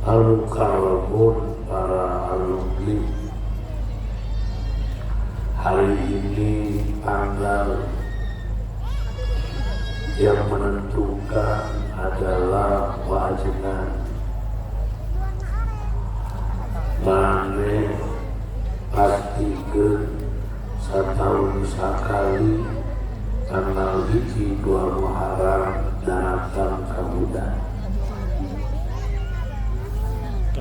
Al-Mukarramun, para alumni. Hari ini tanggal yang menentukan adalah wajiban mane pastikan setahun sekali tanggal 1 Muharram datang ke budak.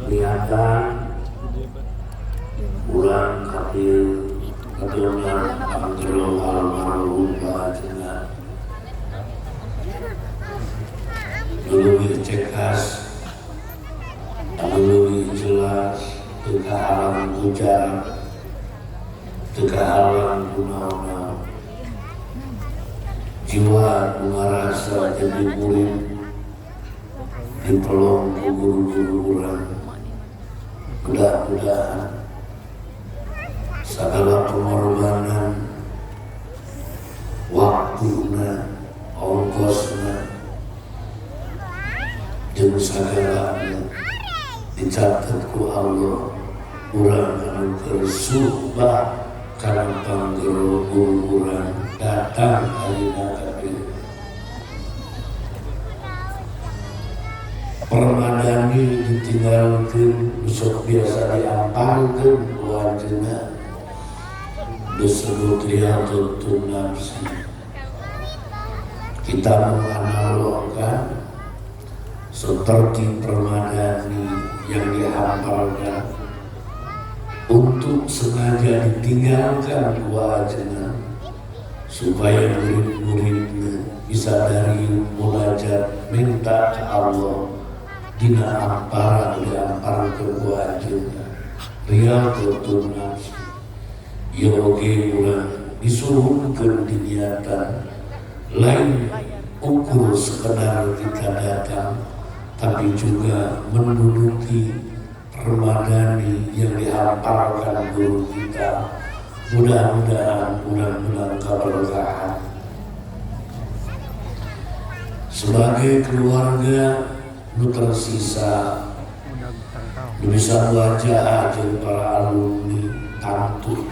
Niatan ulang kapil keturunan Abdul Almarhum Bajina dulu cekas, dulu jelas, teka halang hujan, teka halang gunawan, jiwa mengarasa jadi murid di pelong guru-guru orang. Mudah-mudahan segala pengorbanan waktunya, ongkosnya, dan segalanya dicatat ku Allah urang anu kersubah karena panggil urang datang alina kabeh. Permadani ditinggalkan, besok biasa diampalkan wajahnya disebut riyadhatun nafsi. Kita menganalogkan seperti permadani yang dihafalkan untuk sengaja ditinggalkan wajahnya supaya murid-muridnya bisa dari munajat minta ke Allah dina amparan diampar ke wajahnya riyadhatun nafsi. Yogi ulah disuruhkan diniatan lain ukur sekedar kita datang, tapi juga menduduki permadani yang dihafalkan guru kita. Mudah-mudahan bulan-bulan keberkahan sebagai keluarga nu tersisa bisa wajah aja para alumni tantu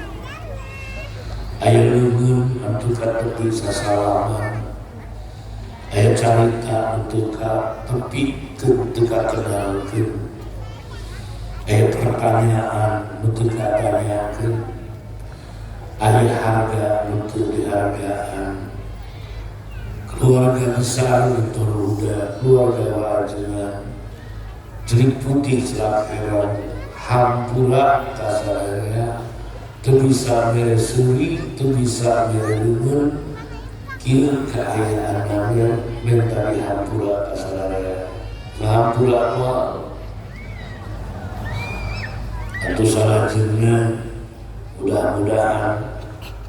aya leungeun anu tepi sasalaman, aya carita anu tepi teu kenalkeun, aya pertanyaan anu teu katanyakeun, aya harga anu teu dihargaan. Keluarga besar itu udah keluarga wajiban jelik putih selakeran hampura kasaraya teu bisa beresuri, teu bisa bereungeun kieu keayaanna minta dihampura kasaraya ngahampura moal atuh salajengna. Mudah-mudahan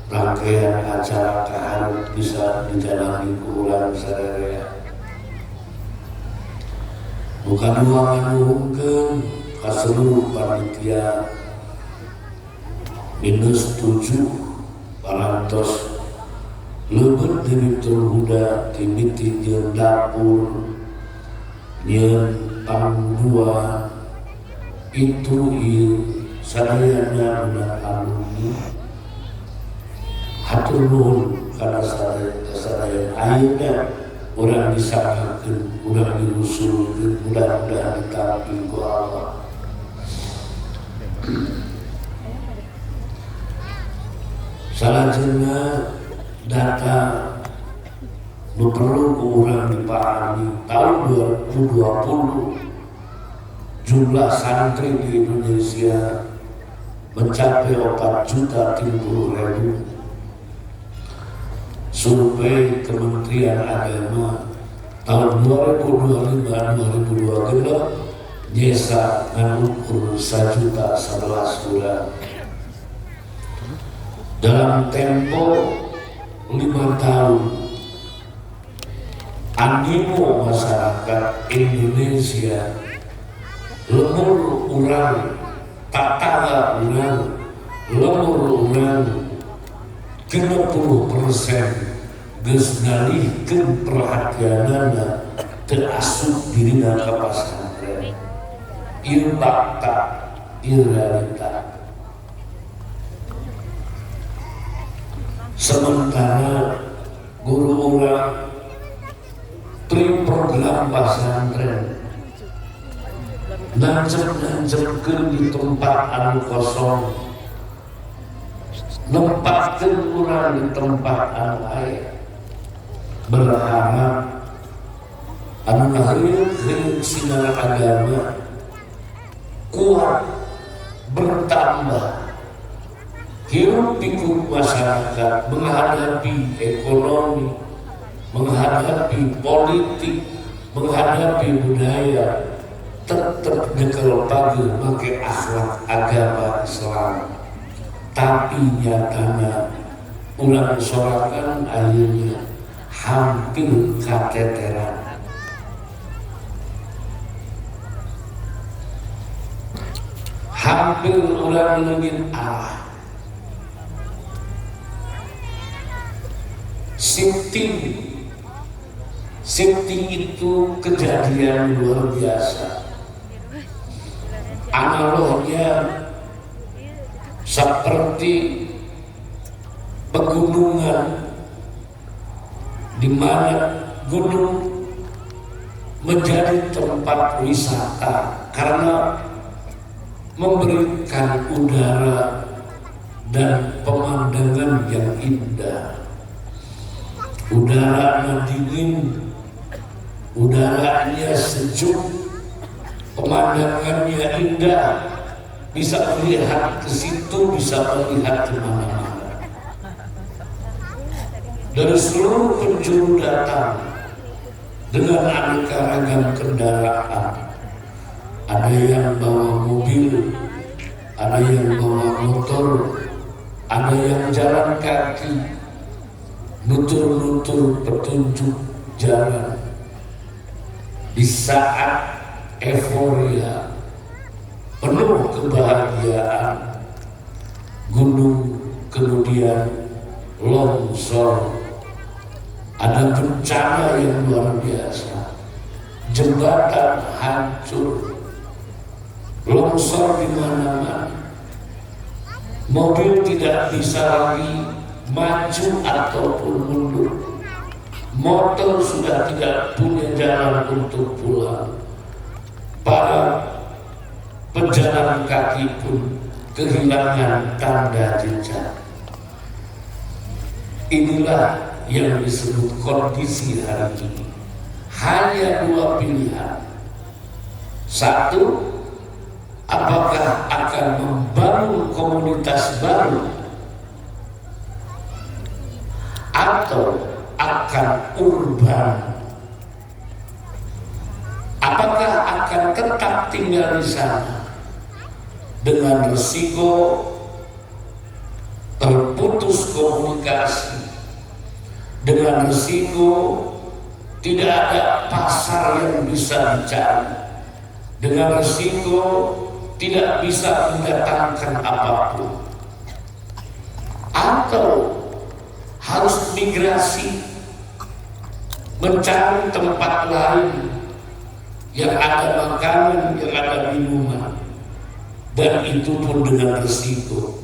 rangkaian acara kaharep bisa dijalani ku urang sadaya. Bukan uang nganuhungkeun ka seluruh panitia -7 parantos leubeut Direktur Huda timiti jeung dapur nyeun pangdua itu ieu sadayana budak alumni. Hatur nuhun kana sadaya ayeuna urang disangkakeun, urang diusulkeun, mudah-mudahan ditampi ku Allah. Salajengna data nu perlu ku urang dipahami tahun 2020 jumlah santri di Indonesia mencapai 4.030.000. Survei Kementerian Agama tahun 2025-2026 nyesa ngukur 1.011 bulan. Dalam tempo 5 tahun animo masyarakat Indonesia lemur urang tatala urang lemur urang 30% geus ngalihkeun perhatianana teu asup dirina ka pasantren. ieu fakta, ieu realita. Sementara guru orang tri program pesantren nancep-nancepkeun di tempat anu kosong, nempatkeun urang di tempat anu aya, berharap anu ngahirup sinar agama kuat bertambah, hirup pikuk masyarakat menghadapi ekonomi, menghadapi politik, menghadapi budaya, tetap nyekel pagi make akhlak agama Islam. Tapi nyatana ulang sorakan akhirnya hampir kateteran. Hampir ulang lengin arah. Shifting itu kejadian luar biasa. Analognya seperti pegunungan di mana gunung menjadi tempat wisata karena memberikan udara dan pemandangan yang indah. Udaranya dingin, udaranya sejuk, pemandangannya indah, bisa melihat ke situ, bisa melihat ke mana-mana. Dari seluruh penjuru datang dengan aneka ragam kendaraan. Ada yang bawa mobil, ada yang bawa motor, ada yang jalan kaki, nutur-nutur petunjuk jalan. Di saat euforia, penuh kebahagiaan, gunung kemudian longsor. Ada bencana yang luar biasa, jembatan hancur, longsor di mana-mana, mobil tidak bisa lagi maju ataupun mundur, motor sudah tidak punya jalan untuk pulang, para pejalan kaki pun kehilangan tanda jejak. Inilah yang disebut kondisi hari ini. Hanya dua pilihan. Satu, apakah akan membangun komunitas baru atau akan urban? Apakah akan tetap tinggal di sana dengan risiko terputus komunikasi, dengan risiko tidak ada pasar yang bisa dicari, dengan risiko tidak bisa mendatangkan apapun, atau harus migrasi mencari tempat lain yang ada makanan, yang ada minuman, dan itu pun dengan risiko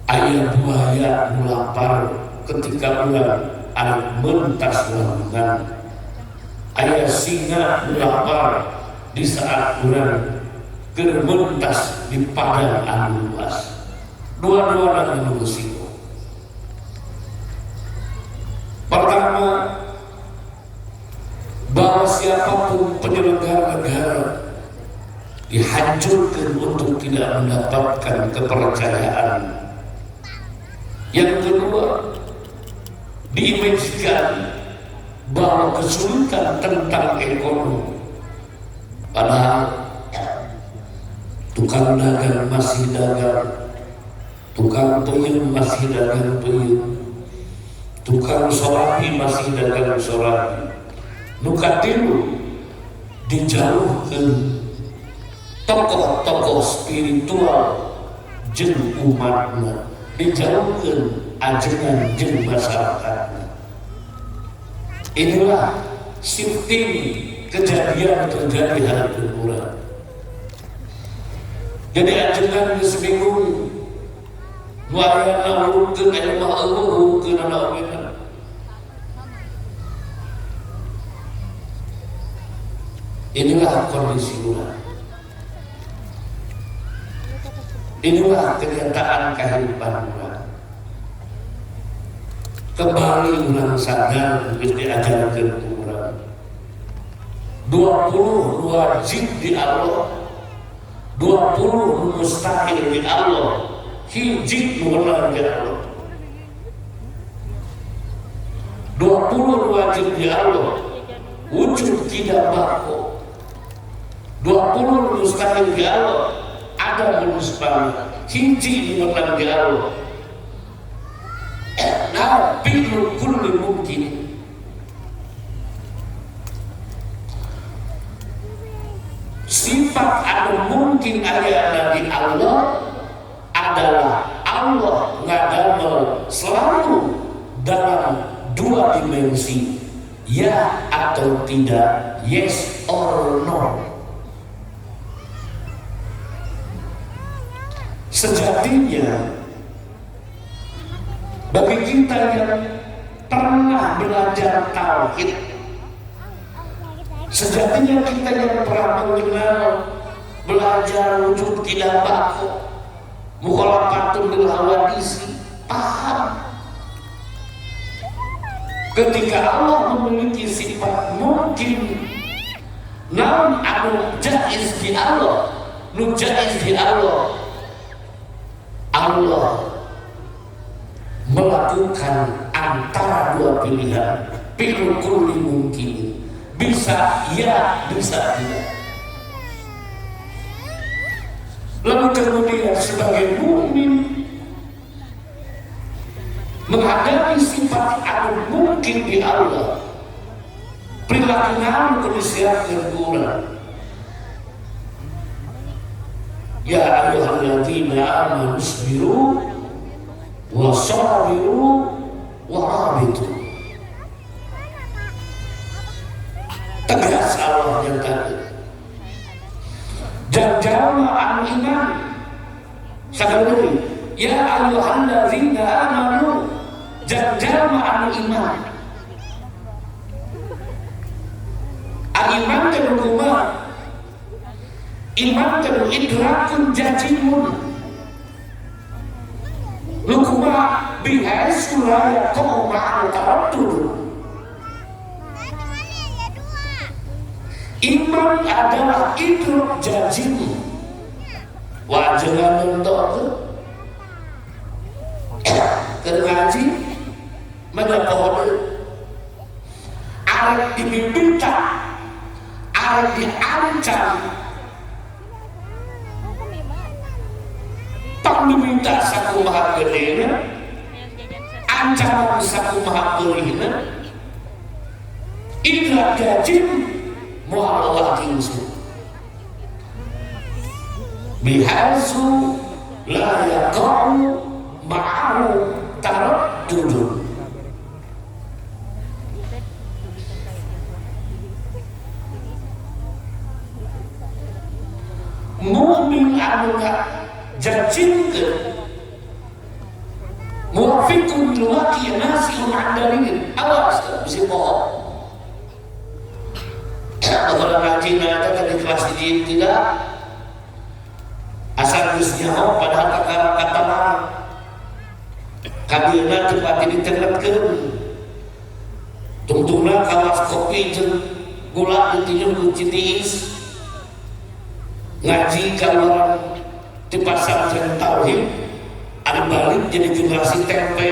ayam buaya melapar ketika bulan air mentas lambungan, ayah singa melapar di saat bulan mentas di padang anu luas. Dua-duanya anu risiko. Pertama, bahwa siapapun penyelenggara negara dihancurkan untuk tidak mendapatkan kepercayaan. Yang kedua, diimajinkan bahwa kesulitan tentang ekonomi, padahal tukang dagang masih dagang, tukang peyem masih dagang peyem, tukang sorapi masih dagang sorapi. Nukatilu dijauhkan tokoh-tokoh spiritual jeung umatna, dijauhkan ajengan jeung masyarakat. Inilah shifting kejadian terjadi hari kedua. Jadi ajengan geus bingung. Nu aya urutkeun aya mah eueuh urutkeun anak oge. Inilah kondisi ulah. Inilah kenyataan kehidupan ulah. Kembali ulang sadar geus diajarkeun ku urang. 20 wajib di Allah, 20 mustahil di Allah, hiji mengenal di Allah. 20 wajib di Allah, wujud tidak baku. 20 mustahil di Allah, ada mustahil, hiji mengenal di Allah. Nah, bilu kulli mungkin. Sifat anu mungkin aya di Allah adalah Allah ngadamel selalu dalam dua dimensi, ya atau tidak, yes or no. Sejatinya bagi kita yang pernah belajar tauhid, sejatinya kita yang pernah mengenal belajar wujud tidak baku, mukhalafatan bil hawadisi, paham ketika Allah memiliki sifat mungkin, namun anu jaiz di Allah, nu jaiz di Allah, Allah melakukan antara dua pilihan, pilih kulli mungkin. Bisa ya, bisa tidak. Lalu kemudian sebagai mukmin menghadapi sifat anu mungkin di Allah, perilaku namun kedisiapkan gula. Ya ayyuhalladzina amanu isbiru wa sabiru wa rabitu. Tegas Allah yang tadi. Dan jamaah al-iman sekali ya ayyuhalladzina amanu, dan jamaah al-iman. Al-iman kedua, iman kedua idrakun jazimun. Lukuma bihaisu la yaqau ma'al taraddud. Iman adalah idrak jazim. Wajangan untuk ngaji mana pohon arek diminta, arek diancam, tak diminta saku maha gedena, ancaman saku maha gelina, idrak jazim mu'allah kinsu bihazu la yaqa'u ma'ahu taraddud. Mu'min anu jajimkeun muwafiqun liwaqi nasihun andalin, awas bisa bohong. Kalau ngaji ada di kelas ini tidak asal bisnya padahal kata orang kabina cepat diterapkan tungtungna kawas kopi jeung gula ditinjau kunci tiis ngaji kalau di pasar jeung tauhid ada balik jadi generasi tempe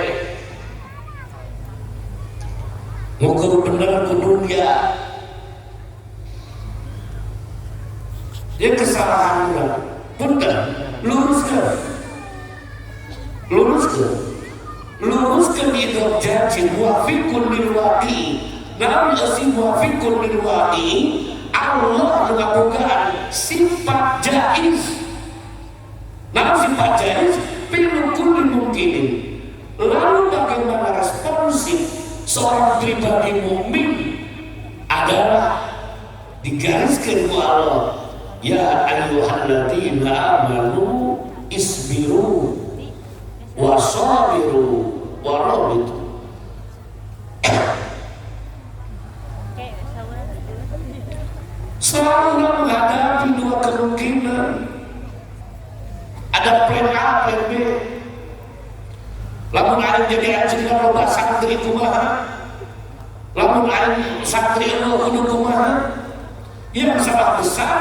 ngukur bener ke dunia. Dia kesalahan ulang, punten, luruskan itu janji muafiqun lil waqi. Namun si muafiqun lil waqi, Allah mengabulkan sifat jaiz. Namun sifat jaiz pilih kulli mungkin. Lalu bagaimana responsif seorang pribadi mukmin adalah digariskan oleh Allah. ya ayyuhalladzina amanu isbiru wasabiru warabitu. Selalu menghadapi dua kemungkinan. Ada plan A, plan B. Lamun aing jadi ajengan loba santri kumaha? Lamun aing santri anu kudu kumaha? Yang salah besar,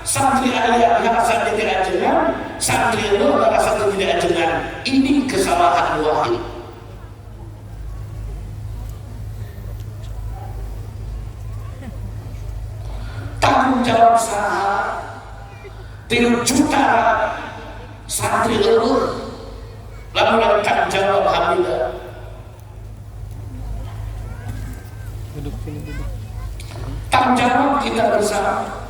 santri aya ngerasa jadi ajengan, santri anu ngerasa jadi ajengan. Ini kesalahan wahid. Tanggung jawab saha 3 juta santri leuweung lamun tanggung jawab hamidah. Tanggung jawab kita bersama,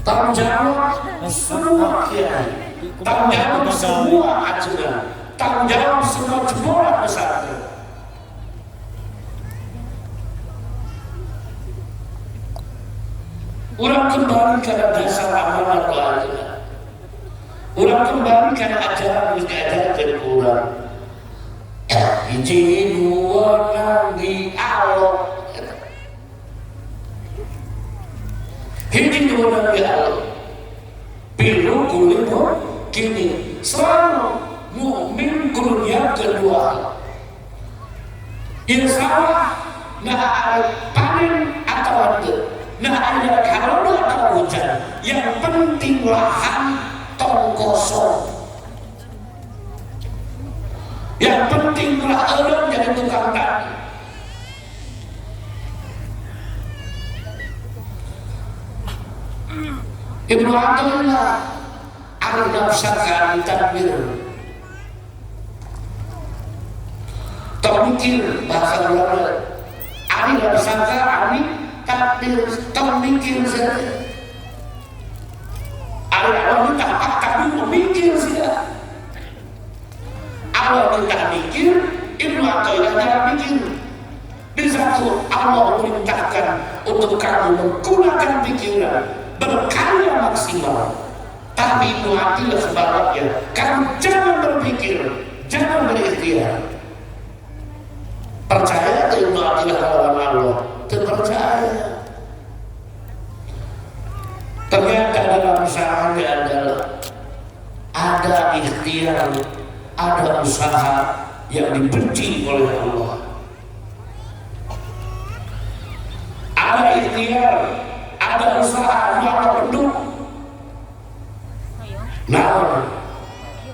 tanggung jawab semua kiai, tanggung jawab semua ajengan, tanggung jawab semua jebolan pesantren. Urang kembali karena dasar amanah keluarga. Urang kembali karena ajaran yang diajarkan dari urang. Hiji dua nanggi Allah. Hiji dua nanggi Allah. Pilu kulimu kini selalu mukmin kuliah kedua. Insya Allah nah ada panen atau tidak. Nah ada kalau atau hujan, yang penting lahan tong kosong. Yang penting lah orang jadi tukang tani. Ibnu Athaillah al-nafsakan tadbir. Termikir bahasa Belanda. Ani nafsaka ani takdir termikir saja. Ada wanita kami memikir saja. Allah minta mikir, Ibnu Athaillah tidak mikir. Di satu Allah memerintahkan untuk kamu menggunakan pikiran, berkarya maksimal. Tapi Ibnu Athaillah sebaliknya, kamu jangan berpikir, jangan berikhtiar. Percaya ke Ibnu Athaillah lawan Allah? Terpercaya. Ternyata dalam usahanya adalah ada ikhtiar, ada usaha yang dibenci oleh Allah. Ada ikhtiar, ada usaha yang penuh. Nah,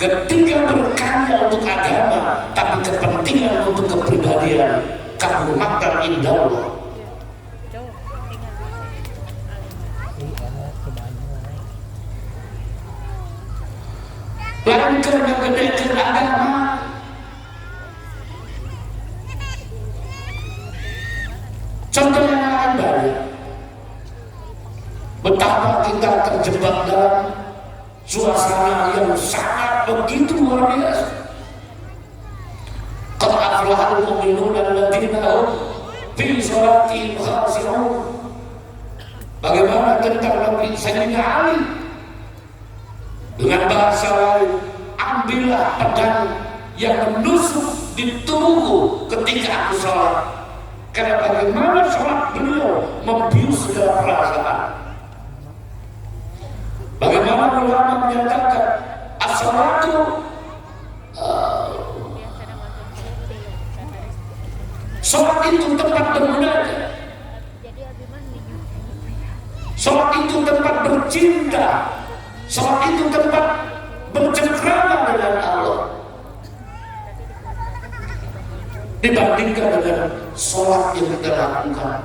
ketika berkarya untuk agama, tapi kepentingan untuk kepribadian, kamu makan indah Allah. Lain kerja gede agama, contoh yang lain banyak. Betapa kita terjebak dalam suasana yang sangat begitu luar biasa. Qad aflahal mu'minuna alladziina hum fi shalatihim khashi'un. Bagaimana tentang Nabi Sayyidina Ali? Dengan bahasa lain, ambillah pedang yang menusuk di tubuhku ketika aku sholat. Karena bagaimana sholat beliau membius segala perasaan. Bagaimana ulama menyatakan as-sholatu sholat itu tempat bermunajat, sholat itu tempat bercinta, sholat itu tempat bercengkrama dengan Allah, dibandingkan dengan sholat yang kita lakukan.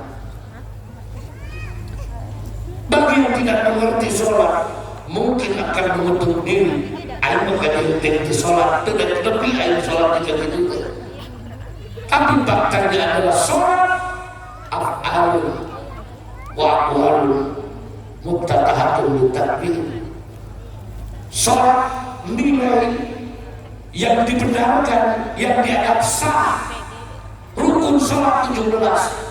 Bagi yang tidak mengerti sholat, mungkin akan menutup diri. Ayo mengkaji di sholat, tidak lebih ayo sholat tidak juga. Tapi faktanya adalah sholat af'alun wa aqwalun muftatahatun litakbir. Sholat nilai yang dibenarkan, yang dianggap sah. Rukun sholat 17,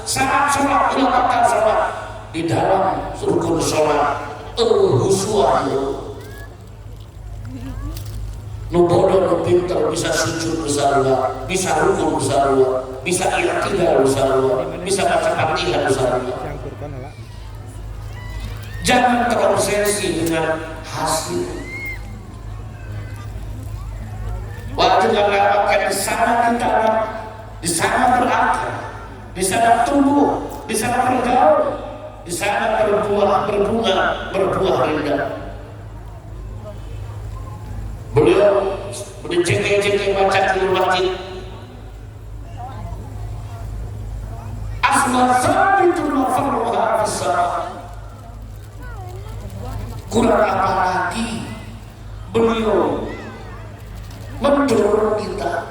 syarat sholat 8 sholat. Di dalam rukun sholat husuah nu bodoh nu pinter bisa sujud besarua, bisa rukun besarua, bisa i'tidal besarua, bisa baca Fatihah besarua. Jangan terobsesi dengan hasil. Wajib mengatakan di sana kita, di sana berakar, di sana tumbuh, di sana bergaul, di sana berbuah indah. Beliau berjengkel-jengkel baca di masjid. Asma sabitun wa farruha fis-sama. Kurang apa lagi beliau mendorong kita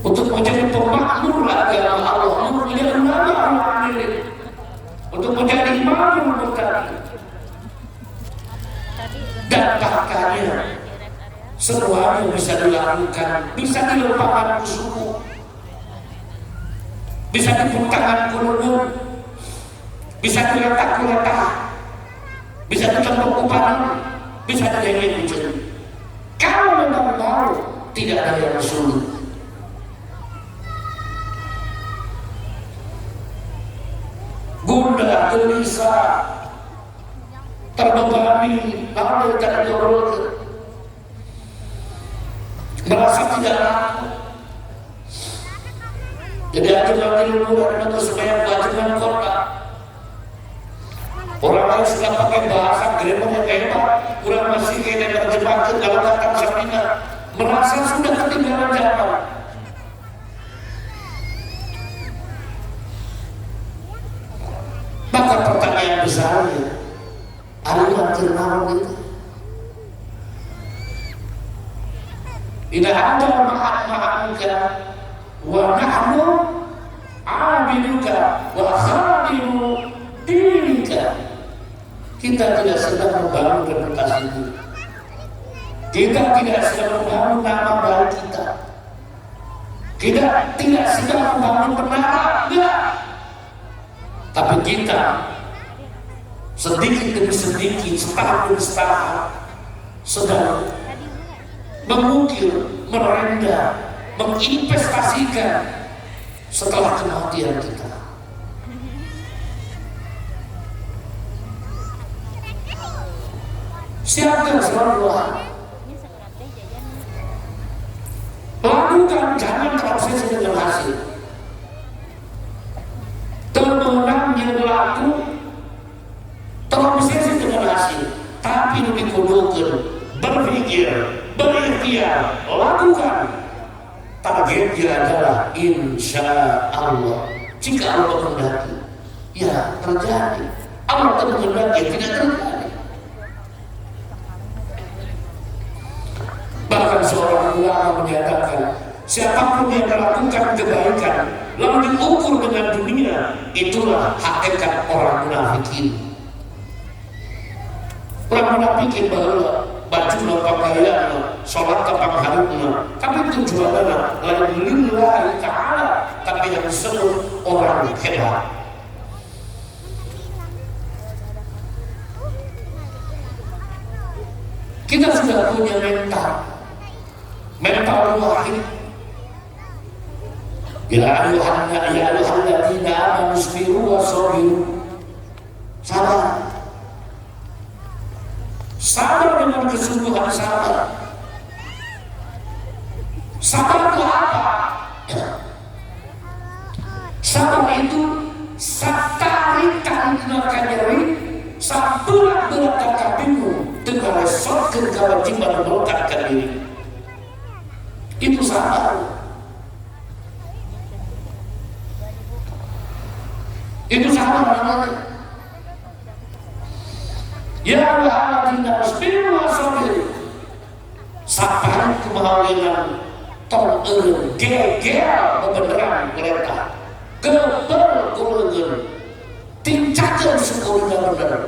untuk menjadi pemakmur agama Allah, untuk menjadi ulama milik, untuk menjadi imam berkati. Dan dampaknya semuanya bisa dilakukan, bisa dilupakan suku, bisa dibentangkan kulunur, bisa diletak-letak, bisa ditembak upahan, bisa dijadikan ujian. Kalau memang mau, tidak ada yang sulit. Gundah, gelisah, terbebani, lalu tidak dorong, merasa tidak laku. Jadi aturan ilmu dan supaya pelajaran kota. Orang lain sudah pakai bahasa grammar yang hebat, kurang masih kena terjemahkan dalam kata Sabina, merasa sudah ketinggalan zaman. Maka pertanyaan besarnya, ada yang ternawan itu? Tidak ada ma'amuka wa nahnu abiduka wa khadimu dinika. Kita tidak sedang membangun reputasi itu. Kita tidak sedang membangun nama baik kita. Kita tidak sedang membangun menara, enggak. Tapi kita sedikit demi sedikit, setahap demi setahap sedang mengukir, merendah, menginvestasikan setelah kematian kita. Siapkan selalu lakukan, jangan terobsesi dengan hasil. Temenangnya laku terobsesi dengan hasil, tapi lebih kudukan berpikir, berikhtiar, lakukan. Targetnya adalah insya Allah. Jika Allah menghendaki, ya terjadi. Allah tidak menghendaki, tidak terjadi. Bahkan seorang ulama menyatakan, siapapun yang melakukan kebaikan lalu diukur dengan dunia, itulah hakikat orang munafikin. Orang munafikin bahwa baju dan pakaian, sholat dan pangharupnya, tapi tujuannya lalu lillahi ta'ala, tapi yang disebut orang hebat. Kita sudah punya mental wahid. Ya ayyuhalladzina amanu isbiru wa sabiru. Sabar dengan kesungguhan sabar. Sabar itu apa? Sabar itu satarikan nakajari, sabulat-bulat kakabimu dengan resotkan kewajiban melekatkan diri. Itu sabar. Itu sabar namanya. Ya alladzina isbiru wa sabiru. Sabar kemahalan tong eureun gegel bebeneran ngeleta. Gebel kuleun. Tincakeun syukurna bener.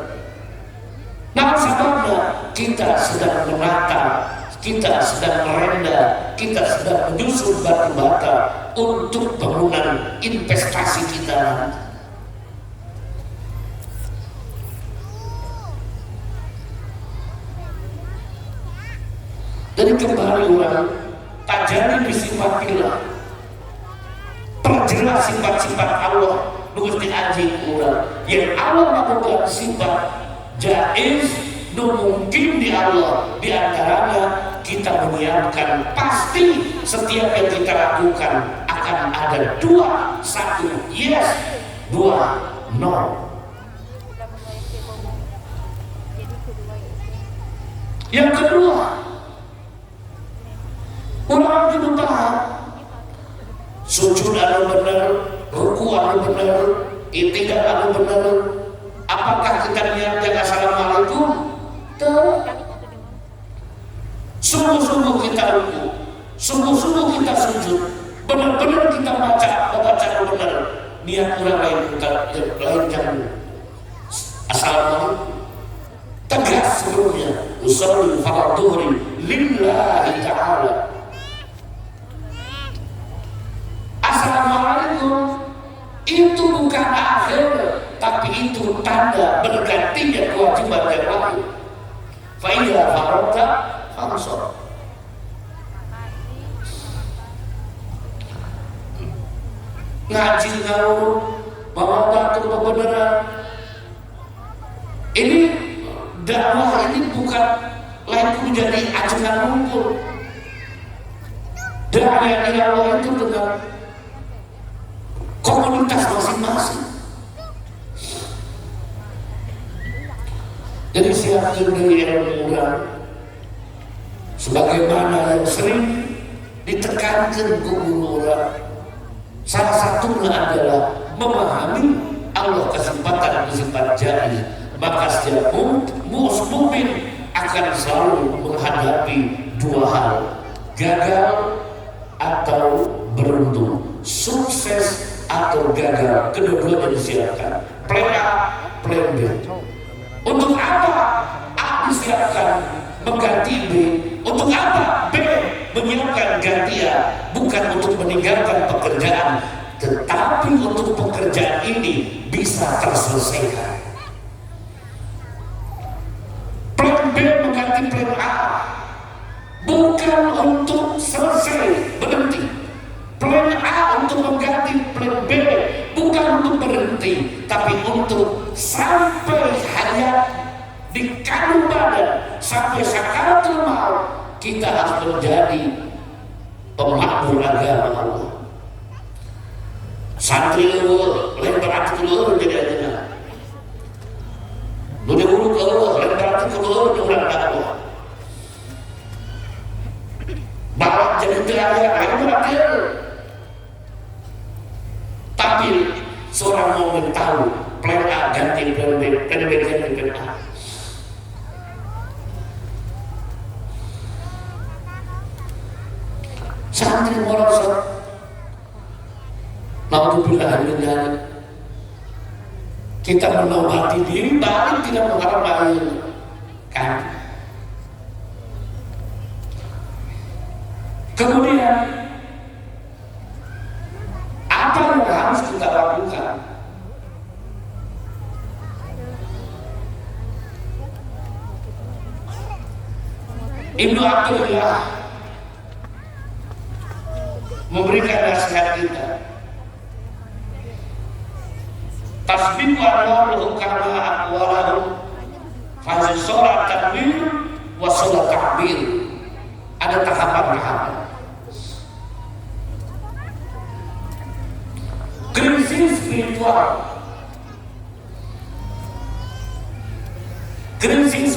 Nah sabarnya kita sedang menata, kita sedang merendah, kita sedang menyusun batu bata untuk bangunan investasi kita. Jadi kembali orang tak jadi disifatilah, perjelas sifat-sifat Allah Gusti Aji orang yang Allah melakukan sifat jaiz nu mungkin di Allah, di antaranya kita menyiapkan pasti setiap yang kita lakukan akan ada dua, satu yes, dua no. Yang kedua, orang itu paham sujud anu benar, ruku anu benar, i'tidal anu benar. Apakah kita niatkan assalamualaikum? Sungguh-sungguh kita ruku, sungguh-sungguh kita sujud, benar-benar kita baca benar. Niat orang lain kita lain jangan assalamualaikum. Tegas sebelumnya, usolli fardhuhri lillahi ta'ala. Assalamualaikum itu bukan akhir, tapi itu tanda bergantinya kewajiban yang lain. Fa idza faradta fansor. Ngaji ngaur, bawa batu kebenaran. Ini dakwah ini bukan lain menjadi ajengan ngumpul. Dakwah yang Allah itu dengan komunitas masing-masing. Jadi siapkan dari ilmu orang sebagaimana yang sering ditekankan guru orang, salah satunya adalah memahami Allah kesempatan jaiz. Maka setiap mukmin akan selalu menghadapi dua hal, gagal atau beruntung, sukses atau gagal, kedua-duanya disiapkan. Plan A, plan B. Untuk apa A disiapkan mengganti B? Untuk apa B menyiapkan gantian? Bukan untuk meninggalkan pekerjaan, tetapi untuk pekerjaan ini bisa terselesaikan. Plan B mengganti plan A, bukan untuk selesai berhenti. Plan A untuk mengganti plan B, bukan untuk berhenti, tapi untuk sampai hayat di kandung badan, sampai sakaratul maut kita harus menjadi pemakmur agama Allah. Santri lain berarti keluar jadi ajengan. Dunia guru keluar lain berarti keluar dengan dakwah. Bawa jadi terakhir lain berarti. Tapi seorang mau tahu plan A ganti plan B, plan B ganti plan A. Santri merosot, naudzubillah min dzalik. Kita menobati diri, balik tidak mengharap lain kan. Kemudian apa yang harus kita lakukan? Ibnu Athaillah memberikan nasihat kita. Tasbihu anwaruhu kama aqwalahu fazil sholat takbir wa sholat takbir. Ada tahapan-tahapan. Krisis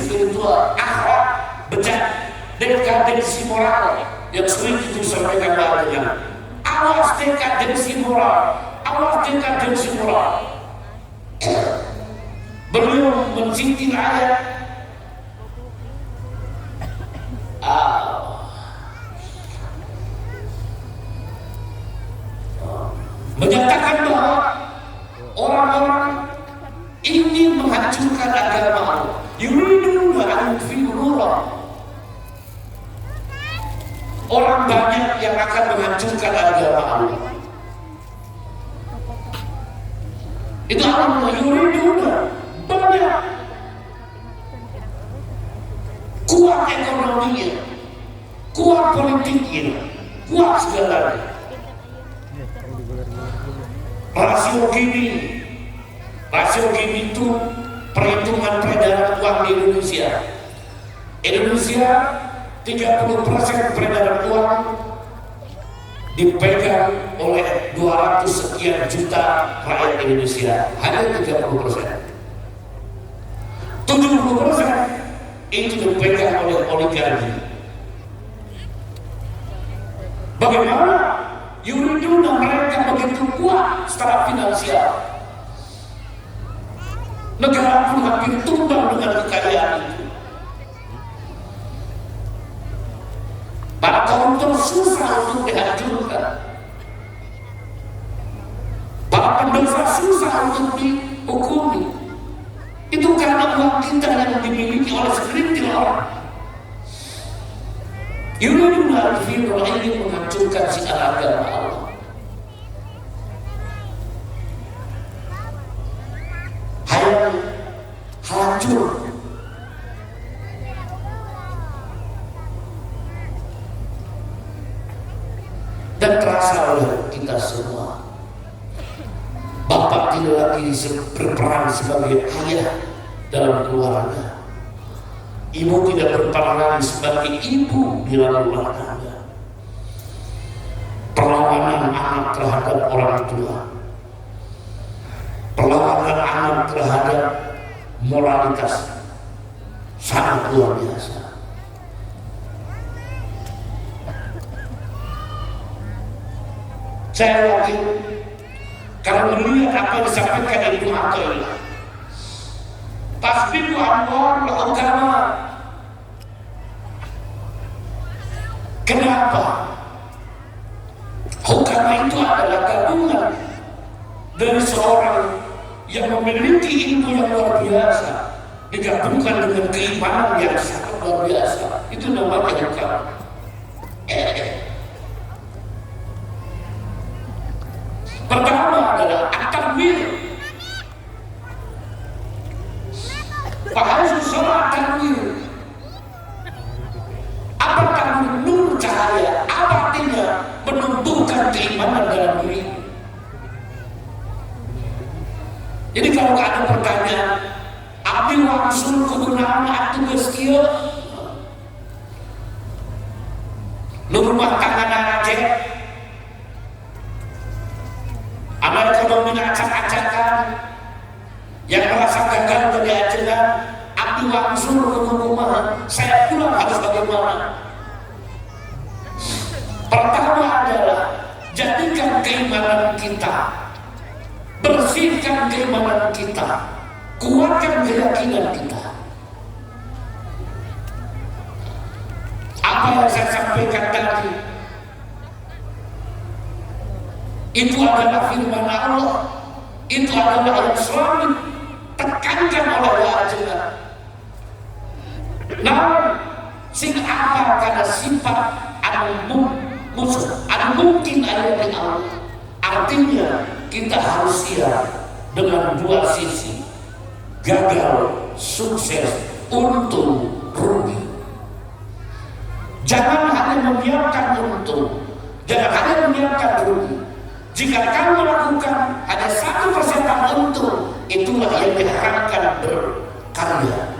spiritual, akhlak, bejat, dekadensi moral yang sering itu sampaikan bahannya. Awas dekadensi moral, Beliau mencintai ayat menyatakan bahwa orang-orang ingin menghancurkan agama Allah. Yuriduna an yutfi'u nurah. Orang banyak yang akan menghancurkan agama Allah. Itu Allah yuriduna, banyak, kuat ekonominya, kuat politiknya, kuat segalanya. Rasio Gini itu perhitungan peredaran uang di Indonesia. Indonesia 30% peredaran uang dipegang oleh 200 sekian juta rakyat Indonesia, hanya 30%. 70% itu dipegang oleh oligarki. Bagaimana yuriduna mereka begitu kuat secara finansial? Negara pun hampir tumbang dengan kekayaan itu. Para koruptor susah untuk dihancurkan. Para pendosa susah untuk dihukumi. Itu karena uang kita yang dimiliki oleh segelintir orang. Yuriduna al-firra ingin menghancurkan siar agama Allah. Hayal hancur. Dan terasa oleh kita semua. Bapak tidak lagi berperan sebagai ayah dalam keluarga. Ibu tidak berperan sebagai ibu di dalam rumah tangga. Perlawanan anak terhadap orang tua, perlawanan anak terhadap moralitas sangat luar biasa. Saya yakin kalau melihat apa yang disampaikan Ibnu Athaillah, tasbihu anwar al-hukama. Kenapa? Hukama itu adalah gabungan dari seorang yang memiliki ilmu yang luar biasa digabungkan dengan keimanan yang sangat luar biasa. Itu namanya hukama. Pertama adalah at-tanwir. Bahasa sholat tanwir. Apa tanwir? Nur cahaya. Apa artinya? Menumbuhkan keimanan dalam diri. Jadi kalau ada pertanyaan, abdi wangsul kegunaan atu geus kieu. Nu rumah tangga aja. Amal ekonomi acak-acakan, yang merasa gagal dari ajaran, abdi wangsul ke rumah, saya pulang harus bagaimana? Pertama adalah jadikan keimanan kita, bersihkan keimanan kita, kuatkan keyakinan kita. Apa yang saya sampaikan tadi itu adalah firman Allah, itu adalah yang selalu tekankan oleh wajah. Namun sing apa karena sifat anu mungkin ada di Allah. Artinya kita harus siap dengan dua sisi, gagal, sukses, untung, rugi. Jangan hanya membiarkan untung, jangan hanya membiarkan rugi. Jika kamu melakukan ada 1% untung, itulah yang diharapkan berkarya.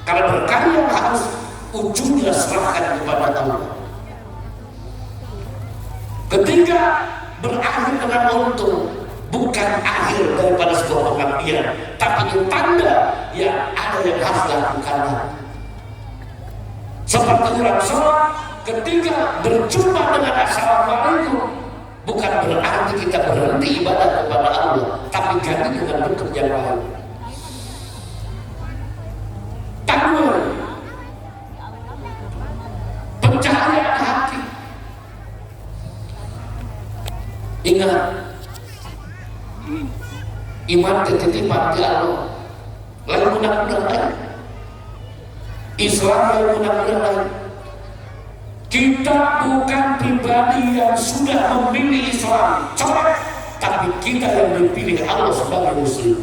Karena berkarya harus ujungnya serahkan kepada Allah. Ketika berakhir dengan untung, bukan akhir daripada sebuah pengabdian, tapi itu tanda yang ada yang harus dilakukan. Seperti orang sholat, ketika berjumpa dengan assalamualaikum, bukan berarti kita berhenti ibadah kepada Allah, tapi ganti dengan bentuk yang lain. Tanwir, pencahayaan hati. Ingat, iman ketitipan di Allah, lain undang-undang lain. Islam lain undang-undang lain. Kita bukan pribadi yang sudah memilih Islam, coret, tapi kita yang dipilih Allah sebagai Muslim.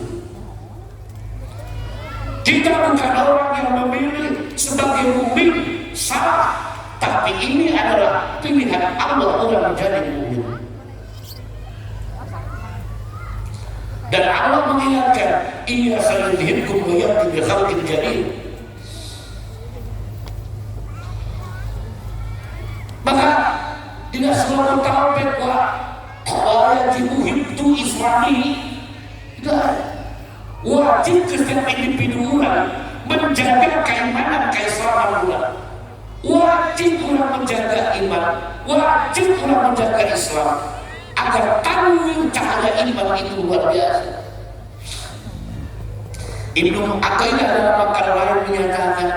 Kita bukan orang yang memilih sebagai mukmin, salah, tapi ini adalah pilihan Allah orang menjadi mukmin. Dan Allah mengingatkan, iya sanadhibkum wa ya'ti bi khalqin jadid. Maka tidak selalu taubet wa yajibu hibdu Isra'i. Wajib setiap individu menjaga keimanan keislaman pula. Wajib pula menjaga iman, wajib pula menjaga Islam agar tanwir cahaya iman itu luar biasa. Ibnu Athaillah dalam makalah lain menyatakan,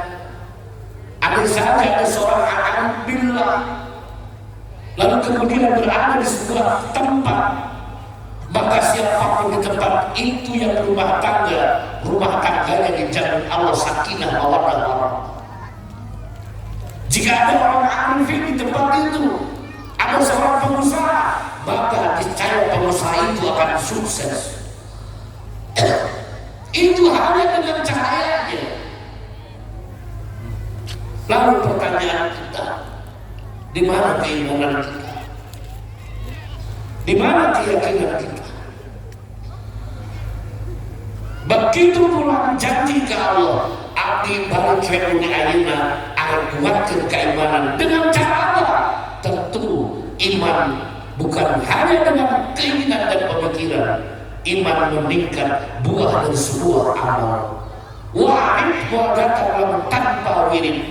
ada saja ada seorang alim billah lalu kemudian berada di sebuah tempat, maka siapapun di tempat itu yang rumah tangganya dijamin Allah sakinah mawaddah warahmah. Jika ada orang arif di tempat itu, ada seorang pengusaha, maka niscaya pengusaha itu akan sukses. Itu hanya dengan cahayanya. Lalu pertanyaan kita, di mana keimanan kita? Di mana keyakinan kita? Begitu pula janji ke Allah, abdi balik fi'uni ayuna akan kuatkan keimanan dengan cara apa? Tentu iman bukan hanya dengan keinginan dan pemikiran. Iman meningkat buah dari sebuah amal. Warid datang tanpa wirid.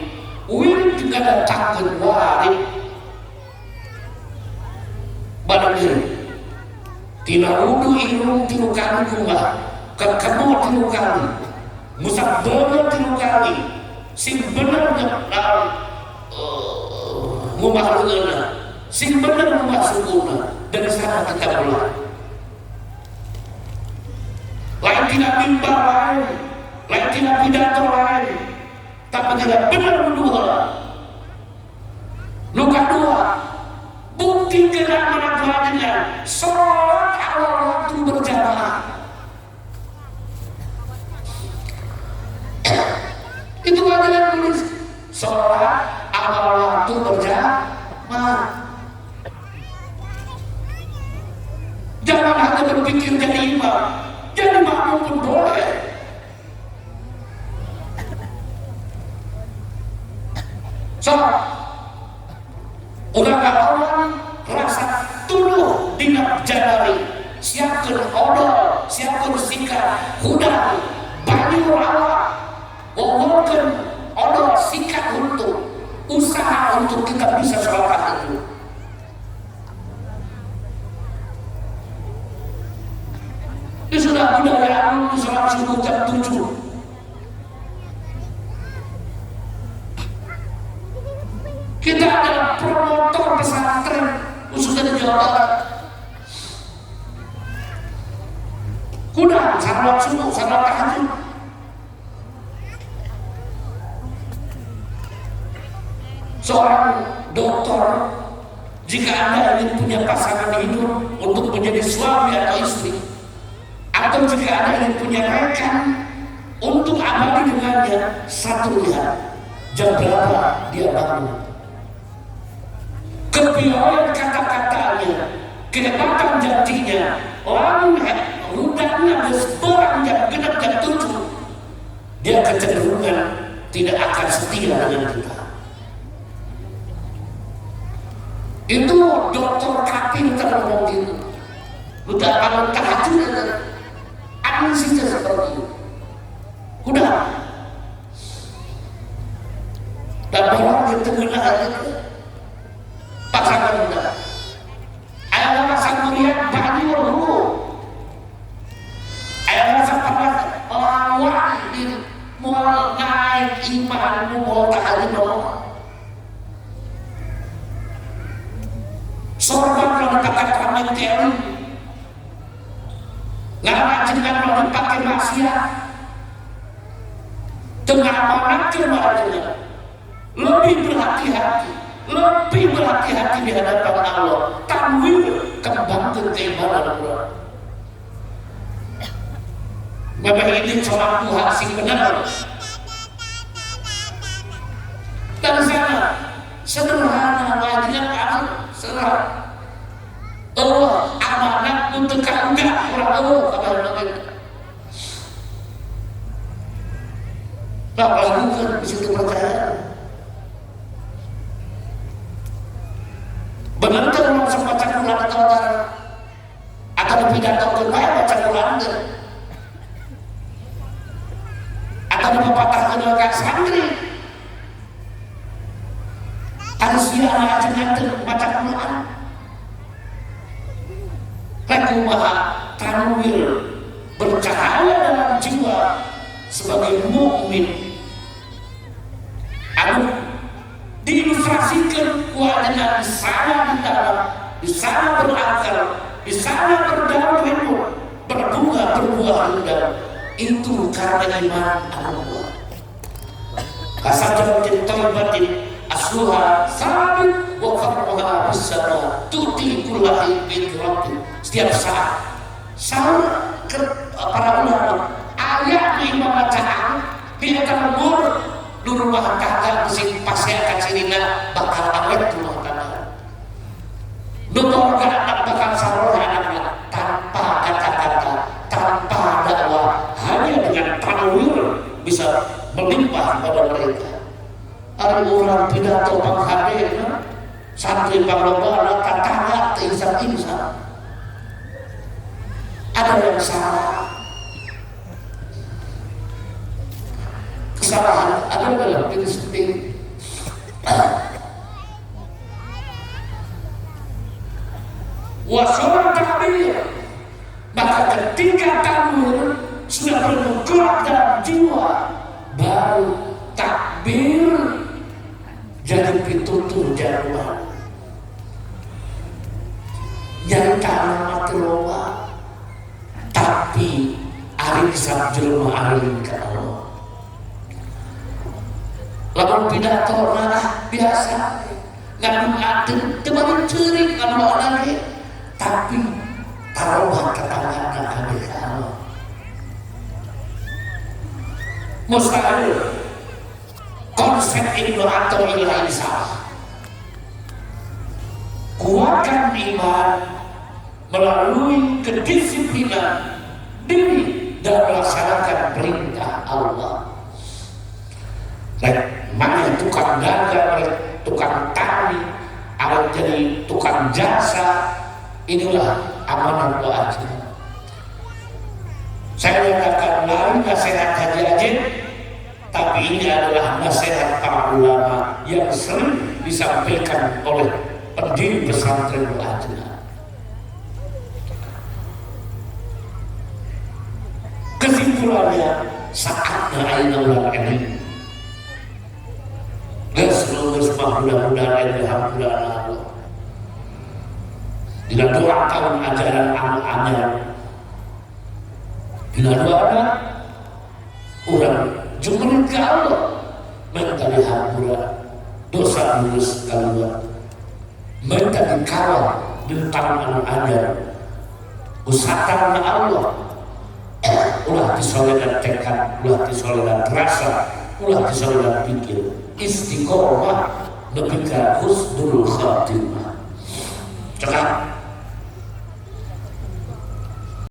Wirid juga datangkan warid. Badai tina udu ilmu tilu kali kumah, kekemu tilu kali, musab bener tilu kali, sing bener ngumah luna, sing bener ngumah sukuna, dari sana kita mulai. Lain tidak mimbar lain tidak pidato lain, tapi tidak benar berdua. Luka dua, bukti keamanan Tuhannya, sholat awal waktu berjamaah. Itu adalah tulis sholat awal waktu berjamaah. Jangan hanya berpikir jadi imam. Jadi makmum pun boleh. So, udah orang rasa tuluh dinak jadari, siapkan odol, siapkan sikat, hudang, banyu rawa, wawalkan odol sikat untuk usaha untuk kita bisa sholat itu. Ini sudah budaya sholat subuh jam 7. Kita adalah promotor pesantren khususnya di Jawa Barat. Kuda, salat subuh, salat tahajud. Seorang dokter, jika Anda ingin punya pasangan hidup untuk menjadi suami atau istri, atau jika Anda ingin punya rekan untuk abadi dengannya, satu lihat jam berapa dia bangun, kepiawaian kata-katanya, kedekatan janjinya, orang mudahnya berseberang jam genap jam 7, dia kecenderungan tidak akan setia dengan kita. Itu dokter kapin terlalu gitu. Udah bangun tahajud analisisnya seperti itu. Udah. Dan orang yang tengah itu pasangan muda. Ayah pasang melihat baju dulu. Ayah rasa panas orang ini mau naik iman, mau tahajud dong. Sorban kalau dipakai ramai teori, nggak rajin kalau dipakai maksiat, tengah manakir marahnya, lebih berhati-hati di hadapan Allah. Tanwir kembangkan keimanan Allah. Bapak ini sholat duha sing benar. Dan sana sederhana wajian amal sederhana. Allah amanat untuk enggak kurang Allah kabar tak lakukan di situ percaya. Benar tuh orang sempat baca Quran atau pidato ke baca Quran atau dipepatahkan oleh santri harus dia anak baca Quran. Kumaha tanwir bercahaya dalam jiwa sebagai mukmin. Anu diilustrasikan dengan di sana dalam, di sana berakal, di sana berdalam ilmu, berbuah indah. Itu karena iman Allah. Kasajaratin talibatin asluha sabit wa farruha bisara tuti kullahi bidratin. Setiap saat para ulama ayat di imam bacaan bila terlebur di rumah tangga mesin pasti akan sinina bakal awet rumah tangga nutor anak bakal saror anak tanpa kata-kata, tanpa dakwah, hanya dengan tanwir bisa melimpah pada mereka. Ada orang pidato penghadir santri panglobana tatangga insan-insan. Ada yang salah, kesalahan ada dalam diri sendiri. Wasolat takbir, maka ketika takbir sudah bergerak dalam jiwa, baru takbir jadi pitutur jalan yang tanah teroba. Tapi ari kisah jelma alim ke Allah. Lamun pidato nah biasa ngadu adem teman ceurik ngadu lagi tapi taruhan ketangana ka Allah. Mustahil konsep Ibnu Athaillah ini salah. Kuatkan iman melalui kedisiplinan diri dan melaksanakan perintah Allah. Mana tukang dagang, tukang tani, awal jadi tukang jasa, inilah amanah wajib. Saya katakan lain nasihat Haji Ajin, tapi ini adalah nasihat para ulama yang sering disampaikan oleh pendiri pesantren Al-Ajin. Kesimpulannya saatnya aina ulang ini. Seluruh mudah-mudahan alhamdulillah Allah. Bila doa tahun ajaran amal-amal, bila doa orang jumlah ke Allah mencari hampura dosa lulus keluar mencari kawal tentang amal-amal usahakan Allah. Ulah disoledan tekad, ulah disoledan rasa, ulah disoledan pikir, istiqomah lebih ke husnul khatimah. Cekap